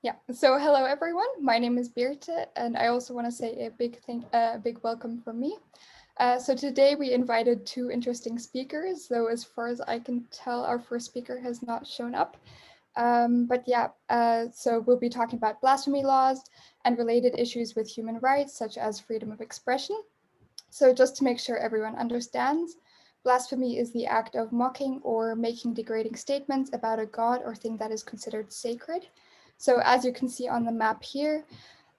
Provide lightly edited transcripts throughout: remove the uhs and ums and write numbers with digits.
Yeah, so hello everyone. My name is Birte, and I also want to say a big welcome from me. So today we invited two interesting speakers, though as far as I can tell, our first speaker has not shown up. So we'll be talking about blasphemy laws and related issues with human rights, such as freedom of expression. So just to make sure everyone understands, blasphemy is the act of mocking or making degrading statements about a god or thing that is considered sacred. So as you can see on the map here,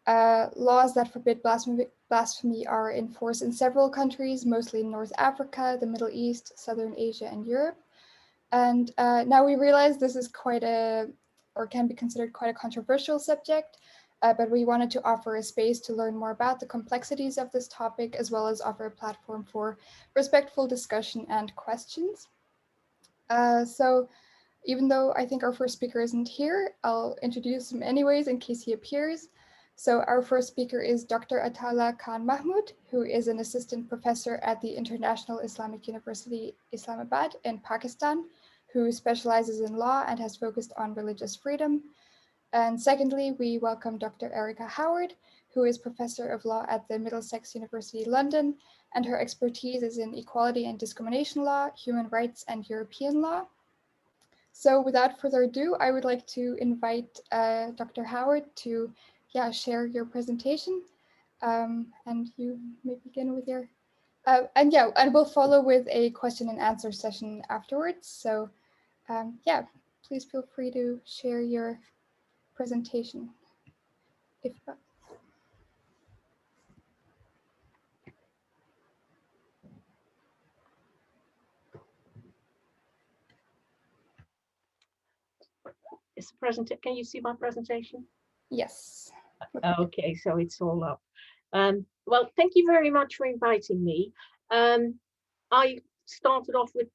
laws that forbid blasphemy are in force in several countries, mostly in North Africa, the Middle East, Southern Asia, and Europe. And now we realize this is or can be considered quite a controversial subject, but we wanted to offer a space to learn more about the complexities of this topic, as well as offer a platform for respectful discussion and questions. So even though I think our first speaker isn't here, I'll introduce him anyways in case he appears. So our first speaker is Dr. Atala Khan Mahmood, who is an assistant professor at the International Islamic University, Islamabad in Pakistan, who specializes in law and has focused on religious freedom. And secondly, we welcome Dr. Erica Howard, who is professor of law at the Middlesex University, London, and her expertise is in equality and discrimination law, human rights, and European law. So without further ado, I would like to invite Dr. Howard to share your presentation. And you may begin with your, and we'll follow with a question and answer session afterwards. So please feel free to share your presentation. Can you see my presentation? Yes. Okay, so it's all up. Well, thank you very much for inviting me. I started off with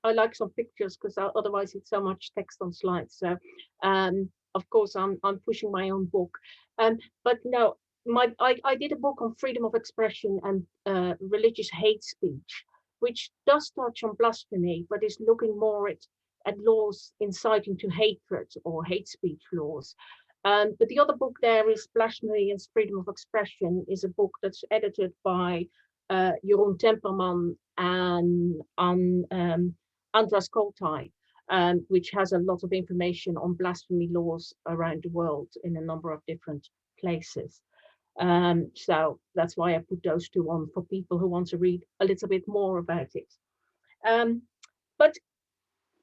I like some pictures because otherwise it's so much text on slides. So, of course, I'm pushing my own book. But no, I did a book on freedom of expression and religious hate speech, which does touch on blasphemy, but is looking more at laws inciting to hatred or hate speech laws. But the other book there is Blasphemy and Freedom of Expression, is a book that's edited by Jeroen Temperman and Andras Koltai, which has a lot of information on blasphemy laws around the world in a number of different places. So that's why I put those two on for people who want to read a little bit more about it. But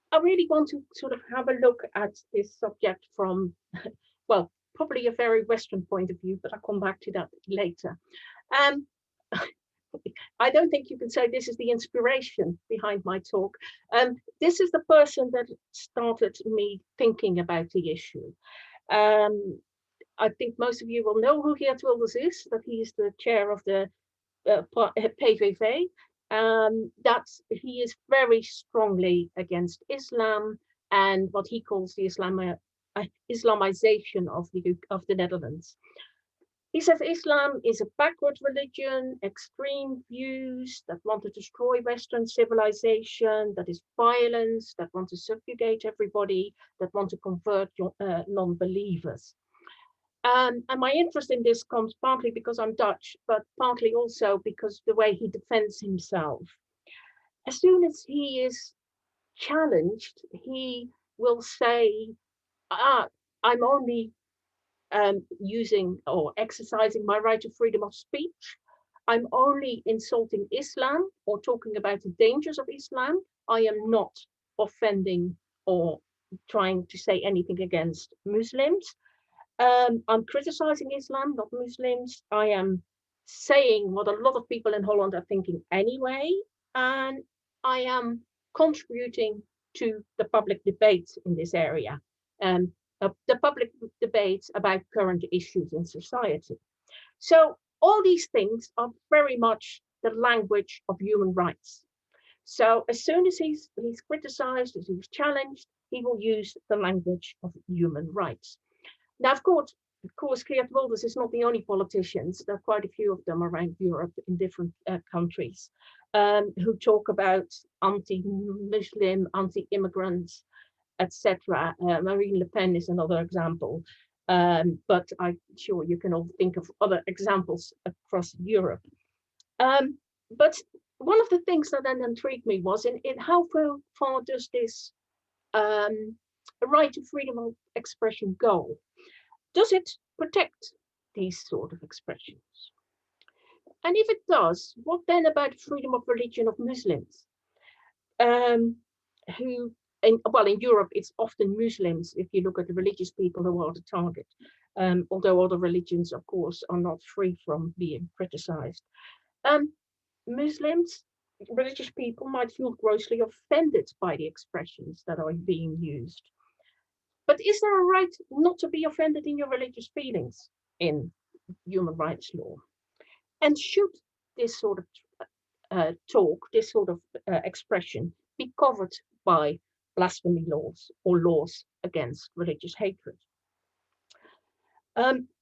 I really want to sort of have a look at this subject from, well, probably a very Western point of view, but I'll come back to that later. I don't think you can say this is the inspiration behind my talk. This is the person that started me thinking about the issue. I think most of you will know who Geert Wilders is, that he is the chair of the PVV. That he is very strongly against Islam and what he calls the Islamization of the Netherlands. He says Islam is a backward religion, extreme views that want to destroy Western civilization, that is violence, that want to subjugate everybody, that want to convert non-believers. And my interest in this comes partly because I'm Dutch, but partly also because the way he defends himself. As soon as he is challenged, he will say, I'm only using or exercising my right to freedom of speech. I'm only insulting Islam or talking about the dangers of Islam. I am not offending or trying to say anything against Muslims. I'm criticizing Islam, not Muslims. I am saying what a lot of people in Holland are thinking anyway, and I am contributing to the public debate in this area, the public debates about current issues in society. So all these things are very much the language of human rights. So as soon as he's criticized, as he's challenged, he will use the language of human rights. Now, of course, Geert Wilders is not the only politicians. There are quite a few of them around Europe in different countries who talk about anti-Muslim, anti-immigrants, etc. Marine Le Pen is another example. but I'm sure you can all think of other examples across Europe. But one of the things that then intrigued me was in how far does this right to freedom of expression go? Does it protect these sort of expressions? And if it does, what then about freedom of religion of Muslims? Who, in Europe, it's often Muslims, if you look at the religious people who are the target, although other religions, of course, are not free from being criticized. Muslims, religious people, might feel grossly offended by the expressions that are being used. But is there a right not to be offended in your religious feelings in human rights law? And should this sort of talk, this sort of expression be covered by blasphemy laws or laws against religious hatred?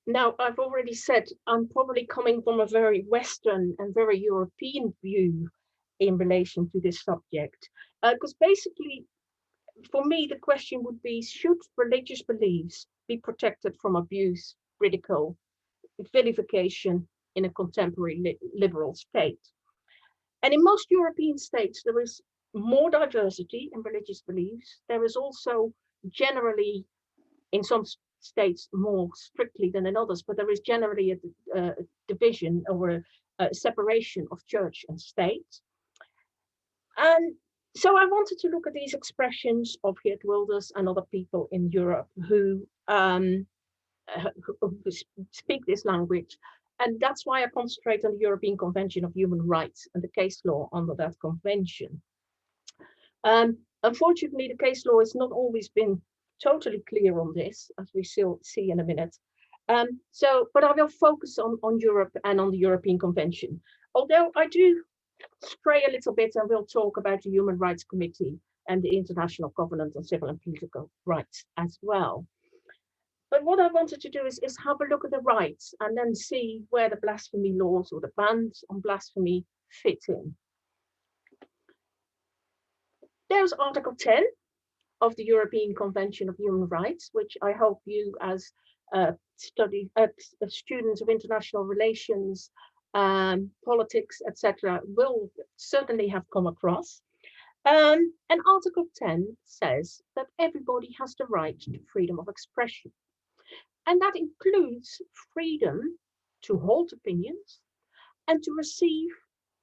Now, I've already said I'm probably coming from a very Western and very European view in relation to this subject, because basically, for me, the question would be, should religious beliefs be protected from abuse, ridicule, vilification in a contemporary liberal state? And in most European states, there is more diversity in religious beliefs. There is also generally, in some states, more strictly than in others, but there is generally a division or a separation of church and state. And so I wanted to look at these expressions of Geert Wilders and other people in Europe who speak this language. And that's why I concentrate on the European Convention of Human Rights and the case law under that convention. Unfortunately, the case law has not always been totally clear on this, as we still see in a minute. But I will focus on Europe and on the European Convention. Although I do stray a little bit and we'll talk about the Human Rights Committee and the International Covenant on Civil and Political Rights as well. But what I wanted to do is have a look at the rights and then see where the blasphemy laws or the bans on blasphemy fit in. There's Article 10 of the European Convention of Human Rights, which I hope you as students of international relations, politics, etc., will certainly have come across. And Article 10 says that everybody has the right to freedom of expression. And that includes freedom to hold opinions and to receive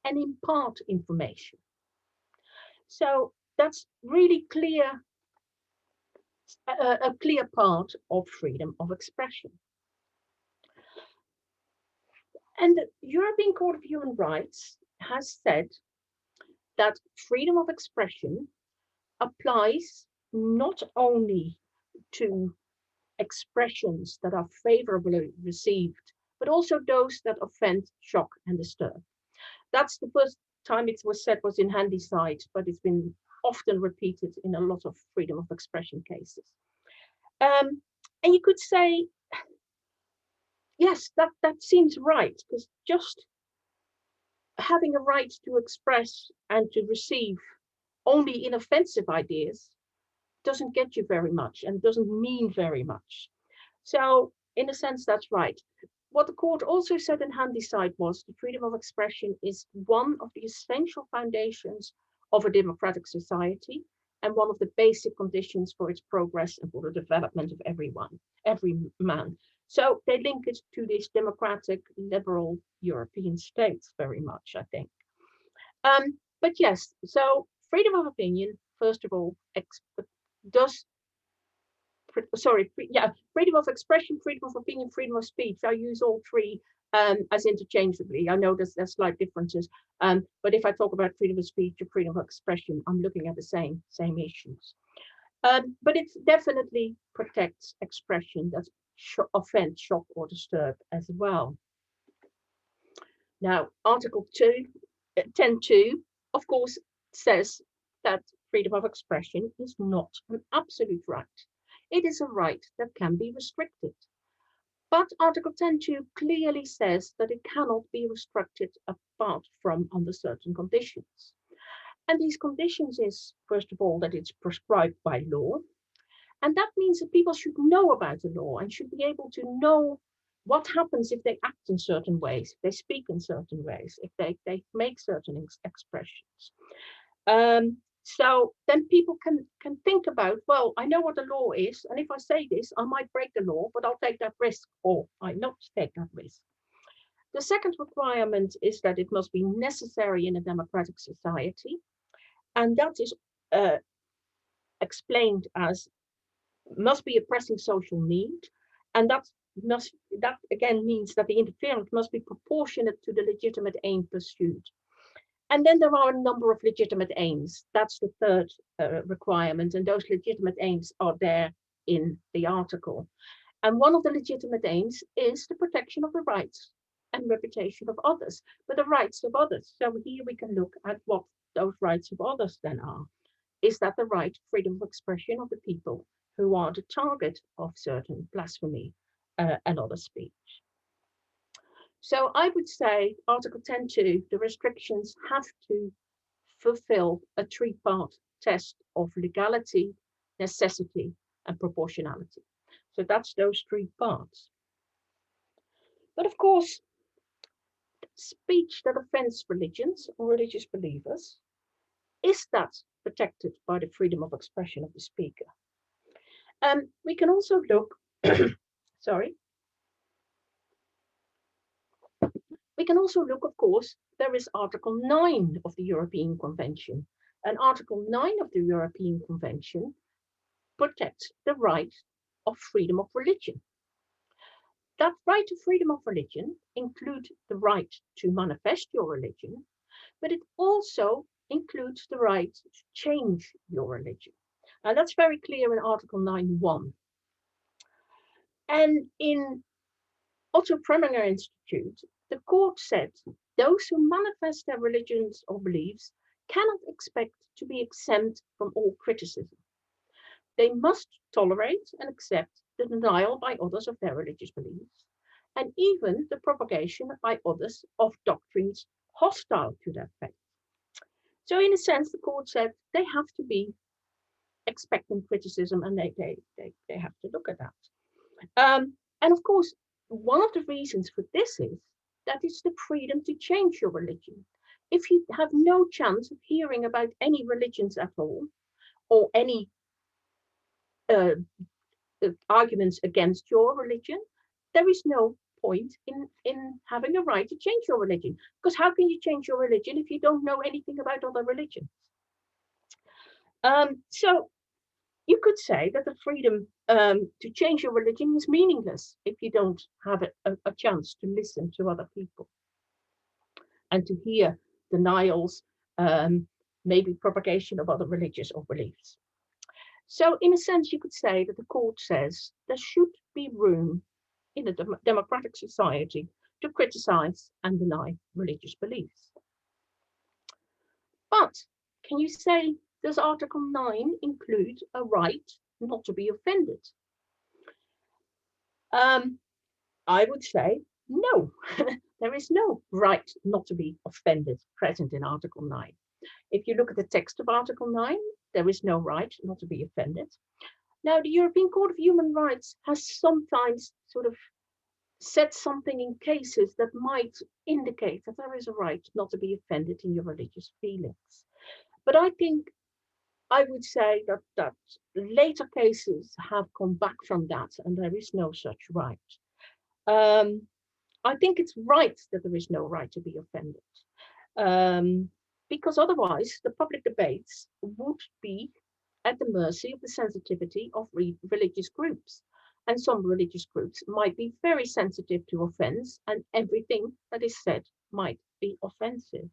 and impart information. So that's really clear, a clear part of freedom of expression. And the European Court of Human Rights has said that freedom of expression applies not only to expressions that are favorably received, but also those that offend, shock, and disturb. That's the first time it was said was in Handyside, but it's been often repeated in a lot of freedom of expression cases. And you could say, yes, that seems right, because just having a right to express and to receive only inoffensive ideas doesn't get you very much and doesn't mean very much. So in a sense, that's right. What the court also said in Handyside was the freedom of expression is one of the essential foundations of a democratic society and one of the basic conditions for its progress and for the development of every man. So they link it to these democratic, liberal European states very much, I think. But yes, so freedom of opinion, first of all, freedom of expression, freedom of opinion, freedom of speech. I use all three as interchangeably. I know there's slight differences, but if I talk about freedom of speech or freedom of expression, I'm looking at the same issues. But it definitely protects expression that offend, shock, or disturb as well. Now, Article 10.2, of course, says that freedom of expression is not an absolute right. It is a right that can be restricted. But Article 10.2 clearly says that it cannot be restricted apart from under certain conditions. And these conditions is, first of all, that it's prescribed by law, And that means that people should know about the law and should be able to know what happens if they act in certain ways, if they speak in certain ways, if they make certain expressions. So then people can think about, well, I know what the law is, and if I say this, I might break the law, but I'll take that risk, or I not take that risk. The second requirement is that it must be necessary in a democratic society, and that is explained as must be a pressing social need, and that again means that the interference must be proportionate to the legitimate aim pursued. And then there are a number of legitimate aims. That's the third requirement, and those legitimate aims are there in the article. And one of the legitimate aims is the protection of the rights and reputation of others, but the rights of others. So here we can look at what those rights of others then are. Is that the right freedom of expression of the people who are the target of certain blasphemy and other speech? So I would say Article 10.2, the restrictions have to fulfill a three-part test of legality, necessity, and proportionality. So that's those three parts. But of course, speech that offends religions or religious believers, is that protected by the freedom of expression of the speaker? We can also look, sorry. We can also look, of course, there is Article 9 of the European Convention. And Article 9 of the European Convention protects the right of freedom of religion. That right to freedom of religion includes the right to manifest your religion, but it also includes the right to change your religion. And that's very clear in Article 9.1. And in Otto Preminger Institute, the court said those who manifest their religions or beliefs cannot expect to be exempt from all criticism. They must tolerate and accept the denial by others of their religious beliefs, and even the propagation by others of doctrines hostile to their faith. So in a sense, the court said they have to be expecting criticism, and they have to look at that. And of course, one of the reasons for this is that it's the freedom to change your religion. If you have no chance of hearing about any religions at all, or any arguments against your religion, there is no point in having a right to change your religion. Because how can you change your religion if you don't know anything about other religions? So you could say that the freedom to change your religion is meaningless if you don't have a chance to listen to other people and to hear denials, maybe propagation of other religious or beliefs. So in a sense, you could say that the court says there should be room in a democratic society to criticize and deny religious beliefs. But can you say, does Article 9 include a right not to be offended? I would say no. There is no right not to be offended present in Article 9. If you look at the text of Article 9, there is no right not to be offended. Now, the European Court of Human Rights has sometimes sort of said something in cases that might indicate that there is a right not to be offended in your religious feelings. But I think I would say that later cases have come back from that, and there is no such right. I think it's right that there is no right to be offended, because otherwise the public debates would be at the mercy of the sensitivity of religious groups. And some religious groups might be very sensitive to offense, and everything that is said might be offensive.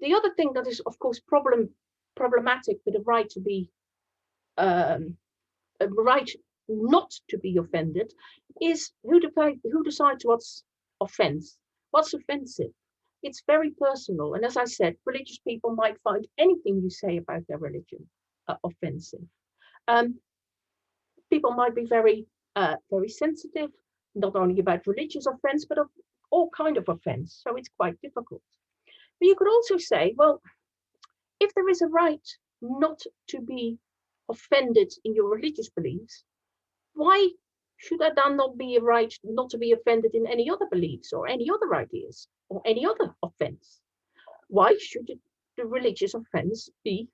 The other thing that is, of course, problematic with the right to be a right not to be offended is who decides what's offense, what's offensive. It's very personal, and as I said, religious people might find anything you say about their religion offensive. People might be very sensitive, not only about religious offense, but of all kind of offense. So it's quite difficult. But you could also say, well, if there is a right not to be offended in your religious beliefs, why should I then not be a right not to be offended in any other beliefs or any other ideas or any other offense? Why should the religious offense be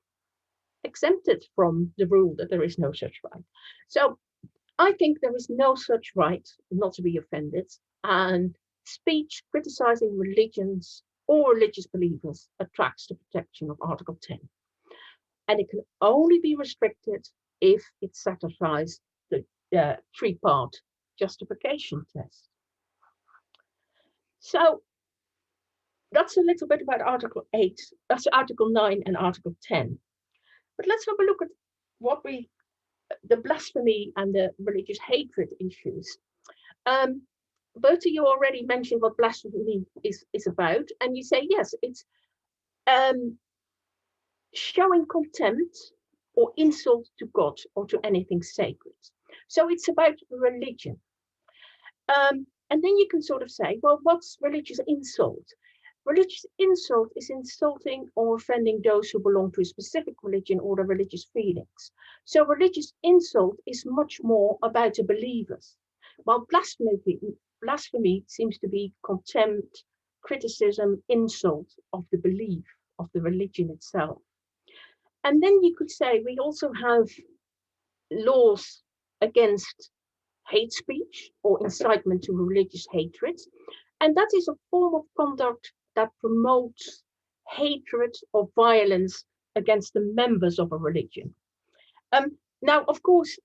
exempted from the rule that there is no such right? So I think there is no such right not to be offended, and speech criticizing religions or religious believers attracts the protection of Article 10. And it can only be restricted if it satisfies the three-part justification test. So that's a little bit about Article 8, that's Article 9 and Article 10. But let's have a look at what the blasphemy and the religious hatred issues. Both of you already mentioned what blasphemy is about, and you say, yes, it's showing contempt or insult to God or to anything sacred. So it's about religion. And then you can sort of say, well, what's religious insult? Religious insult is insulting or offending those who belong to a specific religion or their religious feelings. So religious insult is much more about the believers, while blasphemy seems to be contempt, criticism, insult of the belief of the religion itself. And then you could say we also have laws against hate speech or incitement to religious hatred. And that is a form of conduct that promotes hatred or violence against the members of a religion. Now, of course,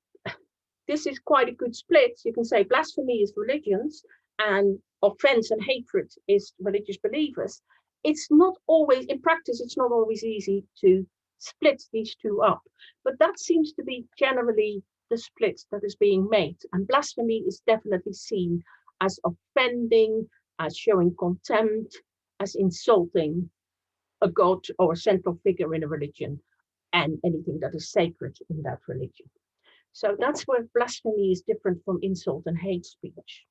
this is quite a good split. You can say blasphemy is religions and offense and hatred is religious believers. It's not always, in practice, it's not always easy to split these two up, but that seems to be generally the split that is being made. And blasphemy is definitely seen as offending, as showing contempt, as insulting a god or a central figure in a religion and anything that is sacred in that religion. So that's where blasphemy is different from insult and hate speech.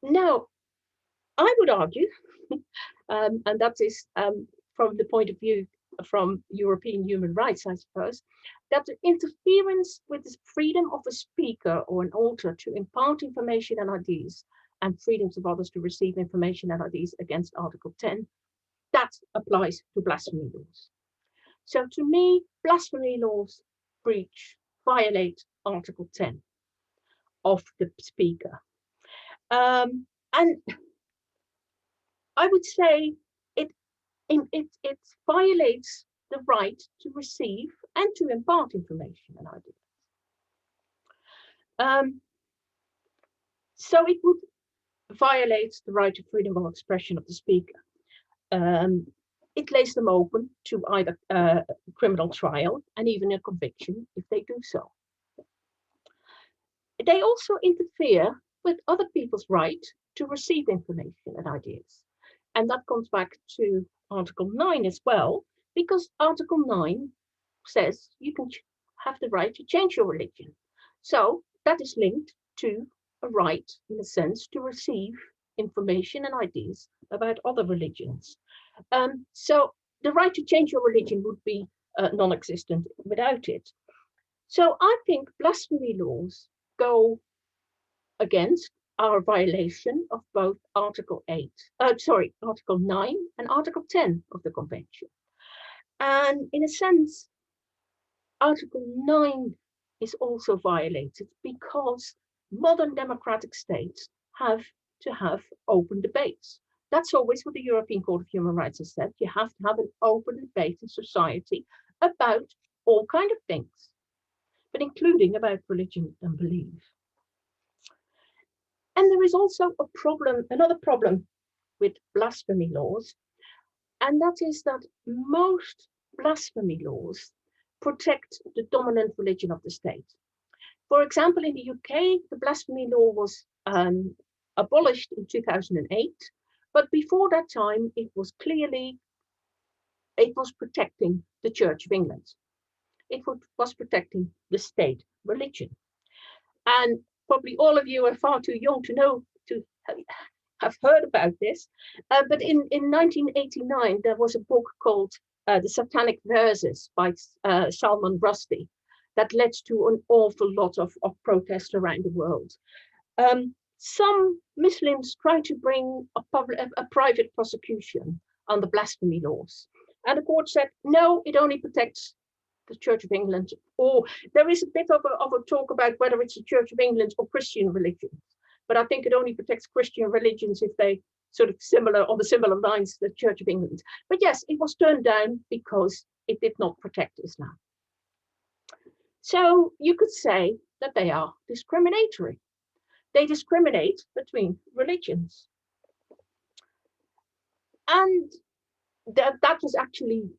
Now, I would argue, and that is from the point of view from European human rights, I suppose, that the interference with the freedom of a speaker or an author to impart information and ideas and freedoms of others to receive information and ideas against Article 10, that applies to blasphemy laws. So to me, blasphemy laws violate Article 10 of the speaker. And I would say it violates the right to receive and to impart information and ideas. So it would violate the right to freedom of expression of the speaker. It lays them open to either criminal trial and even a conviction if they do so. They also interfere with other people's right to receive information and ideas. And that comes back to Article 9 as well, because Article 9 says you can have the right to change your religion. So that is linked to a right, in a sense, to receive information and ideas about other religions. So the right to change your religion would be non-existent without it. So I think blasphemy laws go against our violation of both Article 9 and Article 10 of the Convention. And in a sense, Article 9 is also violated because modern democratic states have to have open debates. That's always what the European Court of Human Rights has said. You have to have an open debate in society about all kinds of things, but including about religion and belief. And there is also a problem, another problem with blasphemy laws, and that is that most blasphemy laws protect the dominant religion of the state. For example, in the UK, the blasphemy law was abolished in 2008, but before that time, it was protecting the Church of England. It was protecting the state religion. And probably all of you are far too young to know, to have heard about this. But in 1989, there was a book called the Satanic Verses by Salman Rushdie, that led to an awful lot of protest around the world. Some Muslims tried to bring a private prosecution on the blasphemy laws. And the court said, no, it only protects the Church of England. Or there is a bit of a talk about whether it's the Church of England or Christian religions. But I think it only protects Christian religions if they sort of on the similar lines to the Church of England. But yes, it was turned down because it did not protect Islam. So you could say that they are discriminatory. They discriminate between religions. And that was actually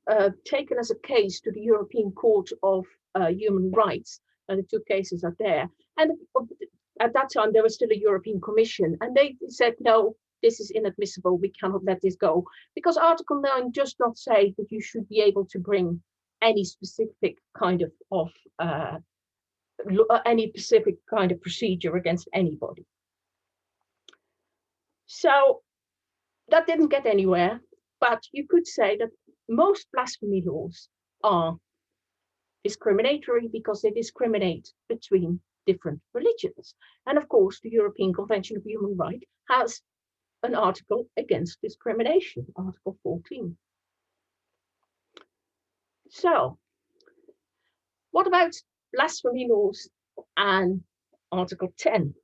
taken as a case to the European Court of Human Rights, and the two cases are there. And at that time, there was still a European Commission, and they said, no, this is inadmissible, we cannot let this go, because Article 9 does not say that you should be able to bring any specific kind of procedure against anybody. So that didn't get anywhere, but you could say that most blasphemy laws are discriminatory because they discriminate between different religions. And of course, the European Convention of Human Rights has an article against discrimination, Article 14. So, what about blasphemy laws and Article 10?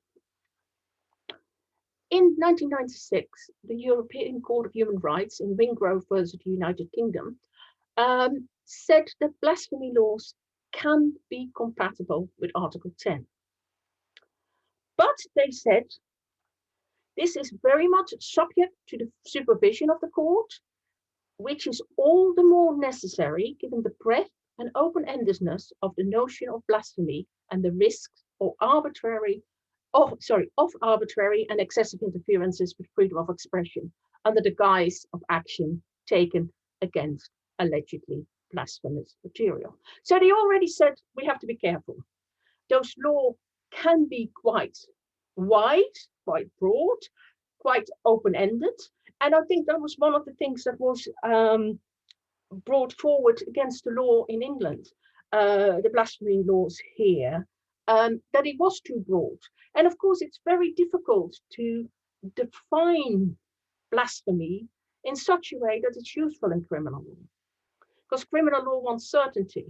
In 1996, the European Court of Human Rights in Wingrove versus the United Kingdom said that blasphemy laws can be compatible with Article 10. But they said this is very much subject to the supervision of the court, which is all the more necessary given the breadth and open-endedness of the notion of blasphemy and the risks of arbitrary and excessive interferences with freedom of expression under the guise of action taken against allegedly blasphemous material. So they already said we have to be careful. Those laws can be quite wide, quite broad, quite open-ended. And I think that was one of the things that was brought forward against the law in England, the blasphemy laws here, that it was too broad. And of course, it's very difficult to define blasphemy in such a way that it's useful in criminal law. Because criminal law wants certainty.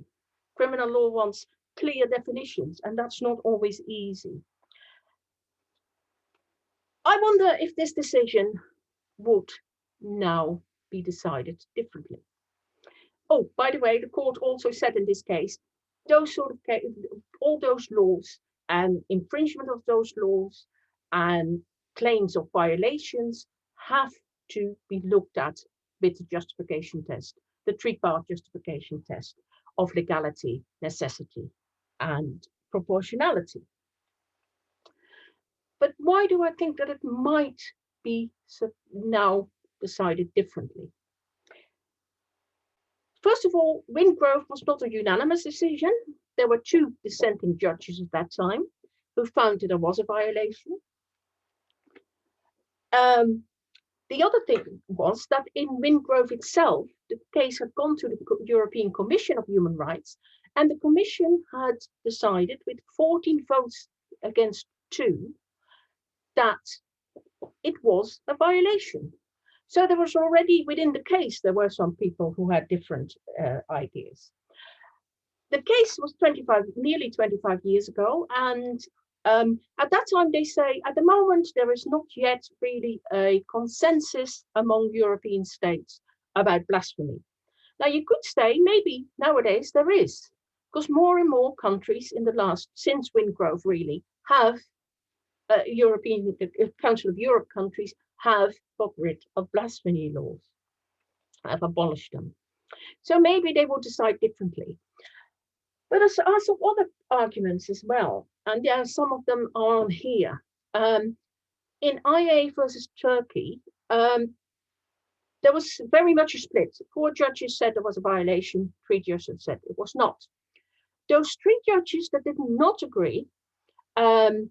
Criminal law wants clear definitions, and that's not always easy. I wonder if this decision would now be decided differently. Oh, by the way, the court also said in this case, those sort of cases, all those laws and infringement of those laws and claims of violations have to be looked at with the justification test, the three-part justification test of legality, necessity, and proportionality. But why do I think that it might be now decided differently? First of all, Wingrove was not a unanimous decision. There were two dissenting judges at that time who found that there was a violation. The other thing was that in Wingrove itself, the case had gone to the European Commission of Human Rights, and the Commission had decided with 14 votes against 2 that it was a violation. So there was already within the case, there were some people who had different ideas. The case was nearly 25 years ago. And at that time, they say, at the moment, there is not yet really a consensus among European states about blasphemy. Now, you could say maybe nowadays there is, because more and more countries in the since Wingrove really, have European Council of Europe countries have got rid of blasphemy laws, have abolished them. So maybe they will decide differently. But there are some other arguments as well, and there are some of them are here. In IA versus Turkey, there was very much a split. 4 judges said there was a violation, 3 judges said it was not. Those 3 judges that did not agree, 4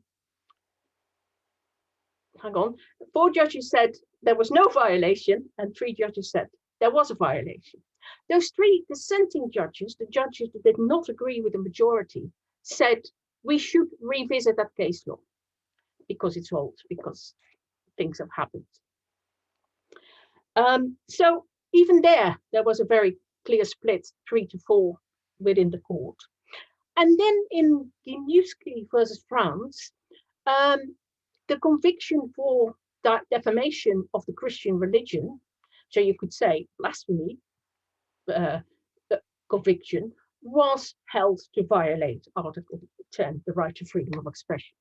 judges said there was no violation, and 3 judges said there was a violation. Those three dissenting judges, the judges that did not agree with the majority, said we should revisit that case law because it's old, because things have happened. So even there was a very clear split, 3-4 within the court. And then in Ginewski versus France, the conviction for defamation of the Christian religion, so you could say blasphemy, the conviction was held to violate Article 10, the right to freedom of expression.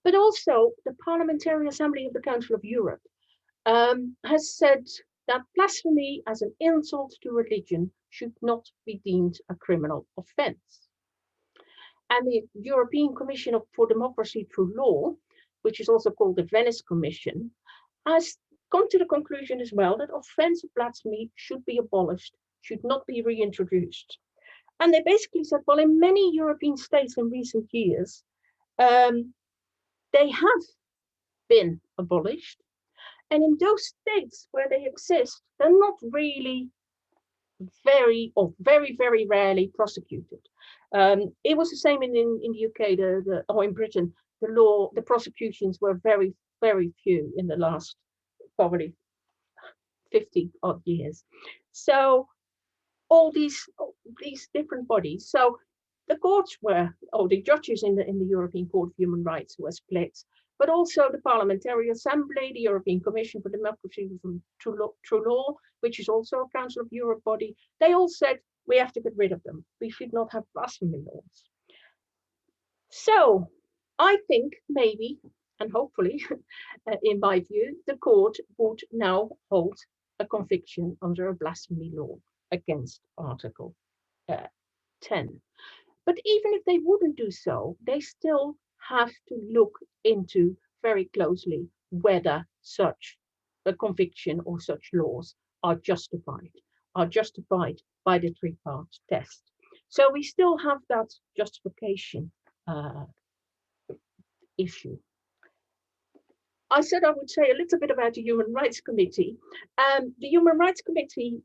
But also the Parliamentary Assembly of the Council of Europe has said that blasphemy as an insult to religion should not be deemed a criminal offence. And the European Commission for Democracy Through Law, which is also called the Venice Commission, has come to the conclusion as well that offence of blasphemy should be abolished, should not be reintroduced. And they basically said, well, in many European states in recent years, they have been abolished. And in those states where they exist, they're not really very rarely prosecuted. It was the same in the UK, or in Britain. The prosecutions were very few in the last probably 50 odd years. So all these different bodies. So the courts were, or the judges in the European Court of Human Rights were split, but also the Parliamentary Assembly, the European Commission for Democracy Through Law, which is also a Council of Europe body, they all said we have to get rid of them. We should not have blasphemy laws. So I think maybe, and hopefully, in my view, the court would now hold a conviction under a blasphemy law against Article 10. But even if they wouldn't do so, they still have to look into very closely whether such a conviction or such laws are justified by the three-part test. So we still have that justification issue. I said I would say a little bit about the Human Rights Committee. The Human Rights Committee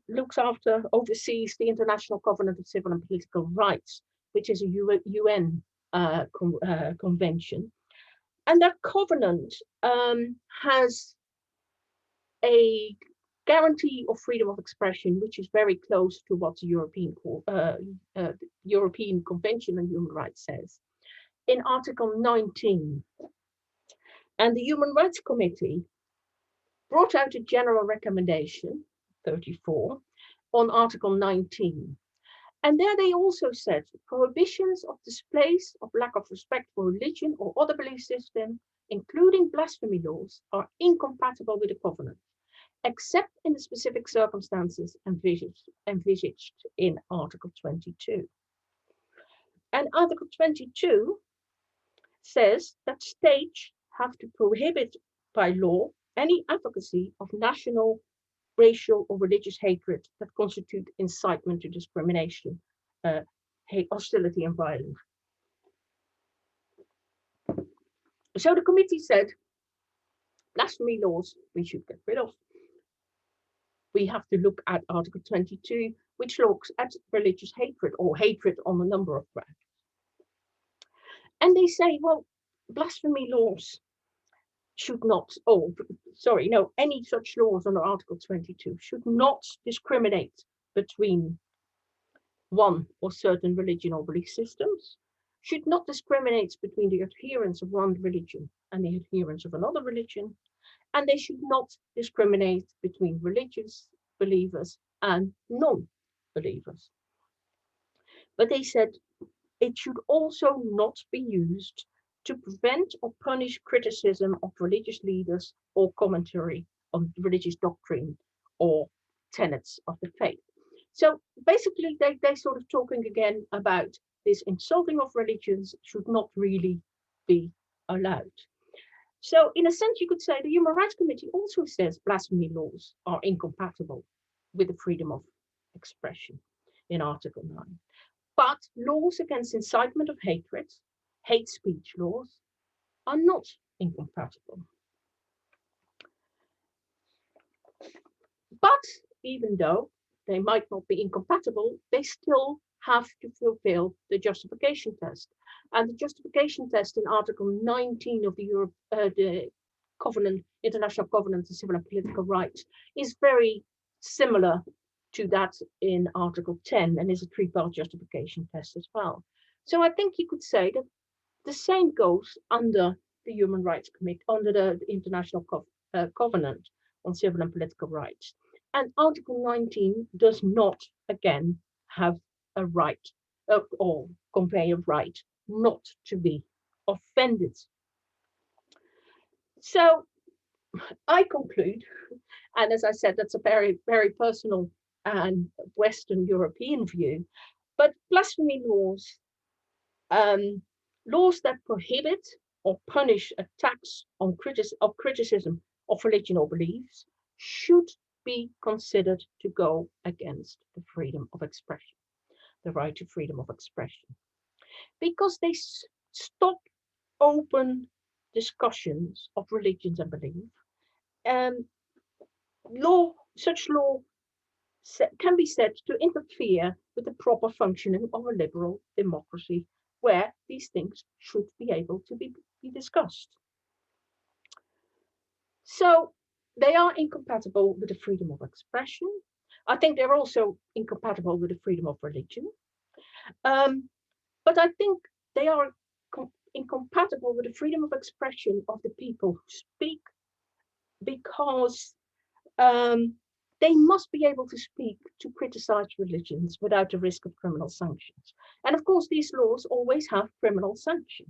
oversees the International Covenant of Civil and Political Rights, which is a UN convention. And that covenant has a guarantee of freedom of expression, which is very close to what the European Convention on Human Rights says in Article 19. And the Human Rights Committee brought out a general recommendation, 34, on Article 19. And there they also said prohibitions of displays of lack of respect for religion or other belief system, including blasphemy laws, are incompatible with the covenant, except in the specific circumstances envisaged in Article 22. And Article 22 says that states have to prohibit by law any advocacy of national, racial, or religious hatred that constitute incitement to discrimination, hostility, and violence. So the committee said, blasphemy laws we should get rid of. We have to look at Article 22, which looks at religious hatred or hatred on a number of grounds. And they say, well, blasphemy laws should not, any such laws under Article 22 should not discriminate between one or certain religion or belief systems, should not discriminate between the adherents of one religion and the adherents of another religion, and they should not discriminate between religious believers and non-believers. But they said it should also not be used to prevent or punish criticism of religious leaders or commentary on religious doctrine or tenets of the faith. So basically, they're sort of talking again about this insulting of religions should not really be allowed. So in a sense, you could say the Human Rights Committee also says blasphemy laws are incompatible with the freedom of expression in Article 9. But laws against incitement of hatred, hate speech laws, are not incompatible. But even though they might not be incompatible, they still have to fulfill the justification test. And the justification test in Article 19 of the International Covenant on Civil and Political Rights is very similar to that in Article 10 and is a three-part justification test as well. So I think you could say that the same goes under the Human Rights Committee, under the International Covenant on Civil and Political Rights. And Article 19 does not, again, have a right or convey a right not to be offended. So I conclude, and as I said, that's a very, very personal and Western European view, but blasphemy laws, laws that prohibit or punish attacks on criticism of religion or beliefs should be considered to go against the freedom of expression, the right to freedom of expression, because they stop open discussions of religions and belief. Such law can be said to interfere with the proper functioning of a liberal democracy, where these things should be able to be discussed. So they are incompatible with the freedom of expression. I think they're also incompatible with the freedom of religion. But I think they are incompatible with the freedom of expression of the people who speak, because they must be able to speak to criticize religions without the risk of criminal sanctions. And of course, these laws always have criminal sanction.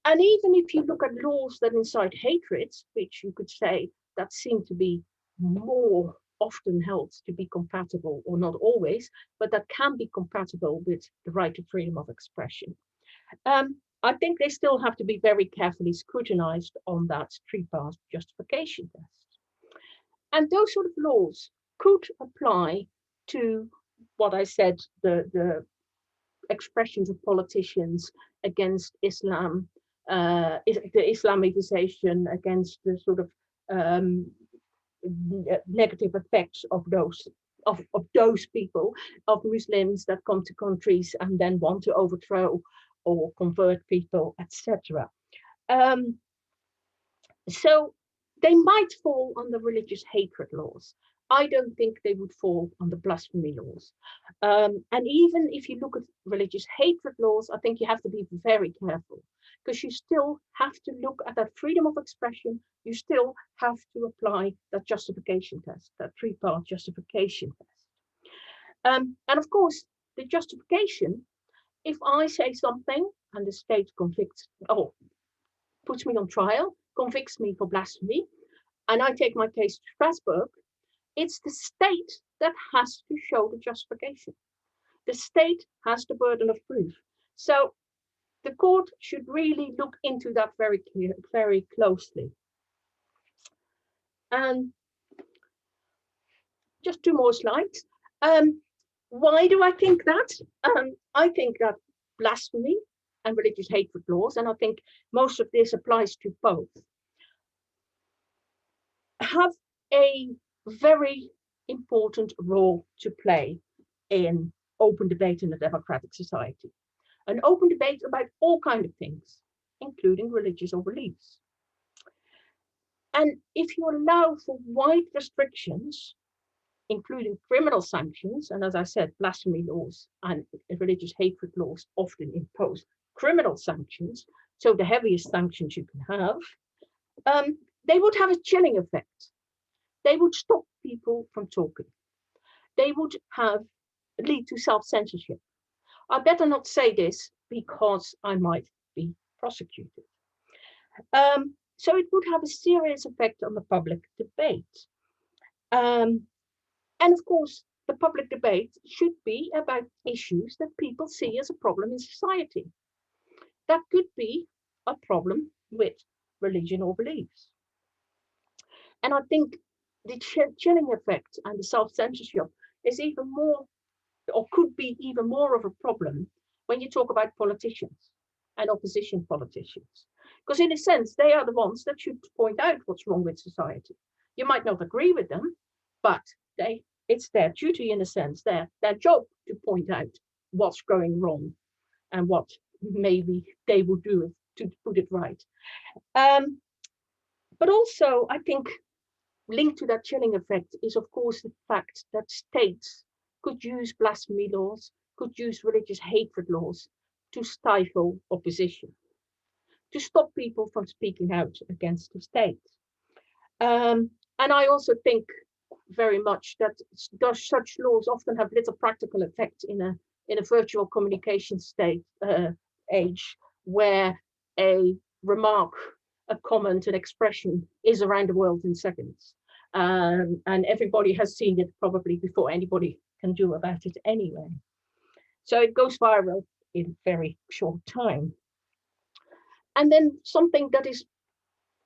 And even if you look at laws that incite hatred, which you could say that seem to be more often held to be compatible, or not always, but that can be compatible with the right to freedom of expression, I think they still have to be very carefully scrutinized on that three-part justification test. And those sort of laws could apply to what I said, the expressions of politicians against Islam, the Islamization, against the sort of negative effects of those people, of Muslims that come to countries and then want to overthrow or convert people, etc. So they might fall under religious hatred laws. I don't think they would fall under blasphemy laws. And even if you look at religious hatred laws, I think you have to be very careful, because you still have to look at that freedom of expression. You still have to apply that justification test, that three-part justification test. And of course, the justification, if I say something and the state puts me on trial, convicts me for blasphemy, and I take my case to Strasbourg, it's the state that has to show the justification. The state has the burden of proof. So the court should really look into that very closely. And just two more slides. Why do I think that? I think that blasphemy and religious hatred laws, and I think most of this applies to both, have a very important role to play in open debate in a democratic society. An open debate about all kinds of things, including religious or beliefs. And if you allow for wide restrictions, including criminal sanctions, and as I said, blasphemy laws and religious hatred laws often impose criminal sanctions, so the heaviest sanctions you can have, they would have a chilling effect. They would stop people from talking. They would lead to self-censorship. I better not say this because I might be prosecuted. So it would have a serious effect on the public debate. And of course, the public debate should be about issues that people see as a problem in society. That could be a problem with religion or beliefs. And I think the chilling effect and the self-censorship is even more, or could be even more of a problem when you talk about politicians and opposition politicians. Because in a sense, they are the ones that should point out what's wrong with society. You might not agree with them, but it's their duty, in a sense, their job to point out what's going wrong and what maybe they will do to put it right. But also, I think, linked to that chilling effect is, of course, the fact that states could use blasphemy laws, could use religious hatred laws to stifle opposition, to stop people from speaking out against the state. And I also think very much that such laws often have little practical effect in a virtual communication age, where a remark, a comment, an expression is around the world in seconds. And everybody has seen it probably before anybody can do about it anyway. So it goes viral in very short time. And then something that is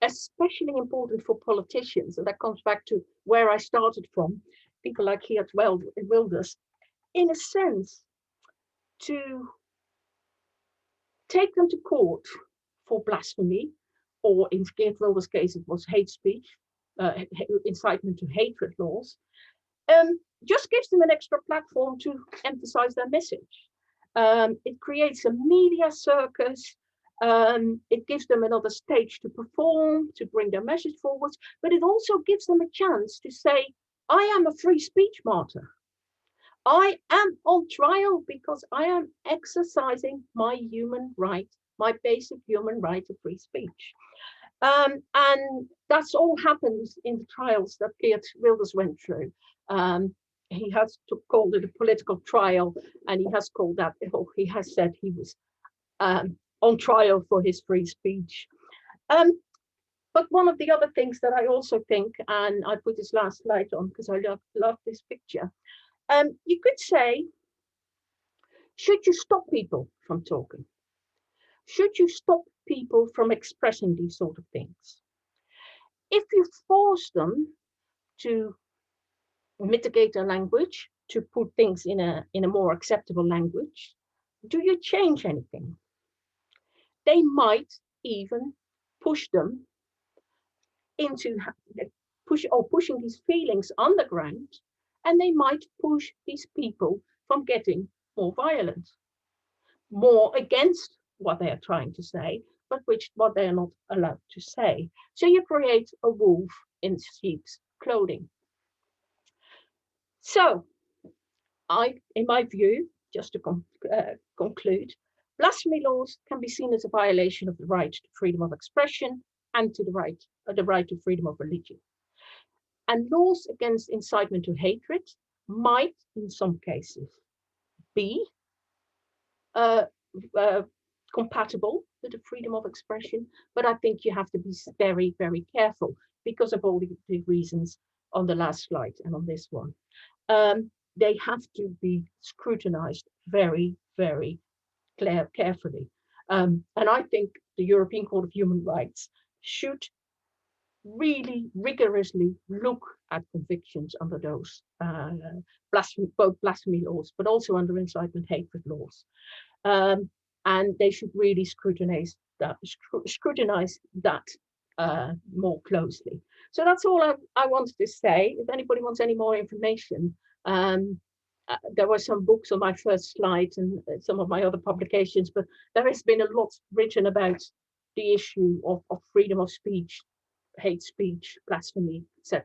especially important for politicians, and that comes back to where I started from, people like Geert Wilders, in a sense, to take them to court for blasphemy, or in Geert Wilders' case, it was hate speech, incitement to hatred laws, just gives them an extra platform to emphasize their message. It creates a media circus. It gives them another stage to perform, to bring their message forward, but it also gives them a chance to say, I am a free speech martyr. I am on trial because I am exercising my human right, my basic human right to free speech. And that's all happens in the trials that Geert Wilders went through. He has called it a political trial, and he has called that, he has said he was on trial for his free speech. But one of the other things that I also think, and I put this last slide on because I love this picture, you could say, should you stop people from talking? Should you stop people from expressing these sort of things? If you force them to mitigate their language, to put things in a more acceptable language, do you change anything? They might even push them into pushing these feelings underground, and they might push these people from getting more violent, more against what they are trying to say, but what they are not allowed to say. So you create a wolf in sheep's clothing. So, in my view, just to conclude, blasphemy laws can be seen as a violation of the right to freedom of expression and to the right to freedom of religion. And laws against incitement to hatred might, in some cases, be compatible with the freedom of expression, but I think you have to be very, very careful because of all the reasons on the last slide and on this one. They have to be scrutinized very, very carefully. And I think the European Court of Human Rights should really rigorously look at convictions under those both blasphemy laws, but also under incitement hatred laws. And they should really scrutinize that more closely. So that's all I wanted to say. If anybody wants any more information, there were some books on my first slide and some of my other publications, but there has been a lot written about the issue of freedom of speech, hate speech, blasphemy, etc.